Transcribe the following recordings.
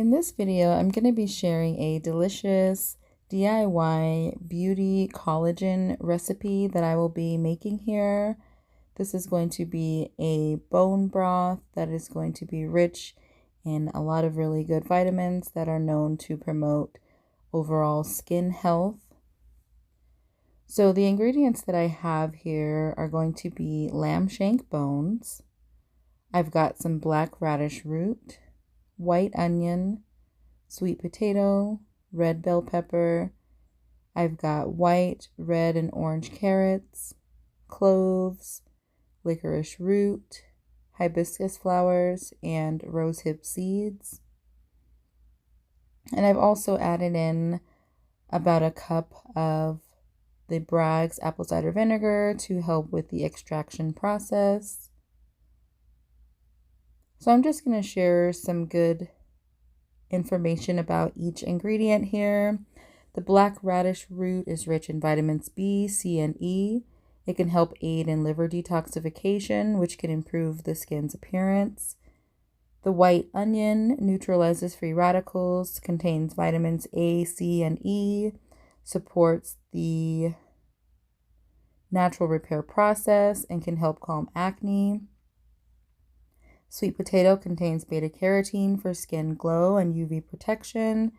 In this video, I'm going to be sharing a delicious DIY beauty collagen recipe that I will be making here. This is going to be a bone broth that is going to be rich in a lot of really good vitamins that are known to promote overall skin health. So the ingredients that I have here are going to be lamb shank bones. I've got some black radish root, white onion, sweet potato, red bell pepper. I've got white, red, and orange carrots, cloves, licorice root, hibiscus flowers, and rosehip seeds. And I've also added in about a cup of the Bragg's apple cider vinegar to help with the extraction process. So I'm just going to share some good information about each ingredient here. The black radish root is rich in vitamins B, C, and E. It can help aid in liver detoxification, which can improve the skin's appearance. The white onion neutralizes free radicals, contains vitamins A, C, and E, supports the natural repair process, and can help calm acne. Sweet potato contains beta-carotene for skin glow and UV protection.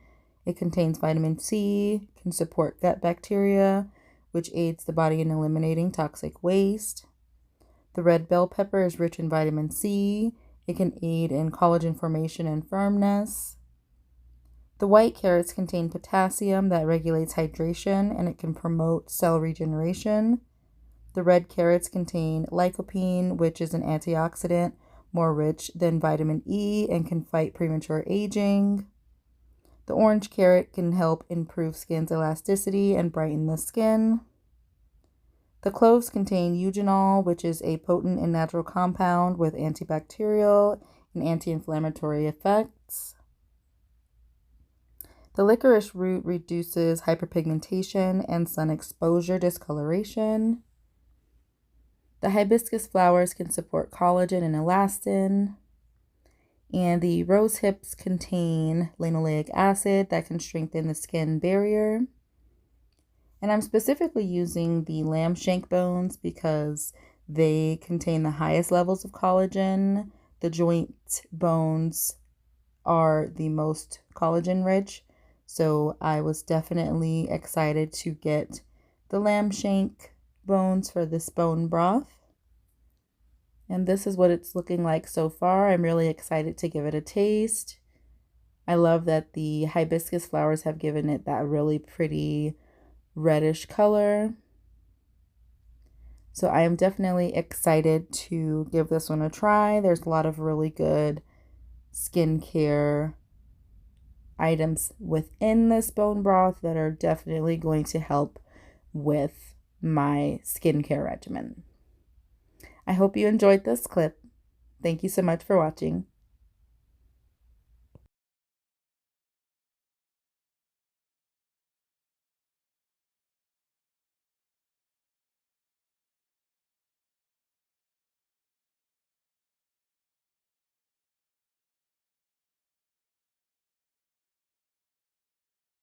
It contains vitamin C, can support gut bacteria, which aids the body in eliminating toxic waste. The red bell pepper is rich in vitamin C. It can aid in collagen formation and firmness. The white carrots contain potassium that regulates hydration, and it can promote cell regeneration. The red carrots contain lycopene, which is an antioxidant more rich than vitamin E and can fight premature aging. The orange carrot can help improve skin's elasticity and brighten the skin. The cloves contain eugenol, which is a potent and natural compound with antibacterial and anti-inflammatory effects. The licorice root reduces hyperpigmentation and sun exposure discoloration. The hibiscus flowers can support collagen and elastin. And the rosehips contain linoleic acid that can strengthen the skin barrier. And I'm specifically using the lamb shank bones because they contain the highest levels of collagen. The joint bones are the most collagen rich. So I was definitely excited to get the lamb shank bones for this bone broth. And this is what it's looking like so far. I'm really excited to give it a taste. I love that the hibiscus flowers have given it that really pretty reddish color. So I am definitely excited to give this one a try. There's a lot of really good skincare items within this bone broth that are definitely going to help with my skincare regimen. I hope you enjoyed this clip. Thank you so much for watching.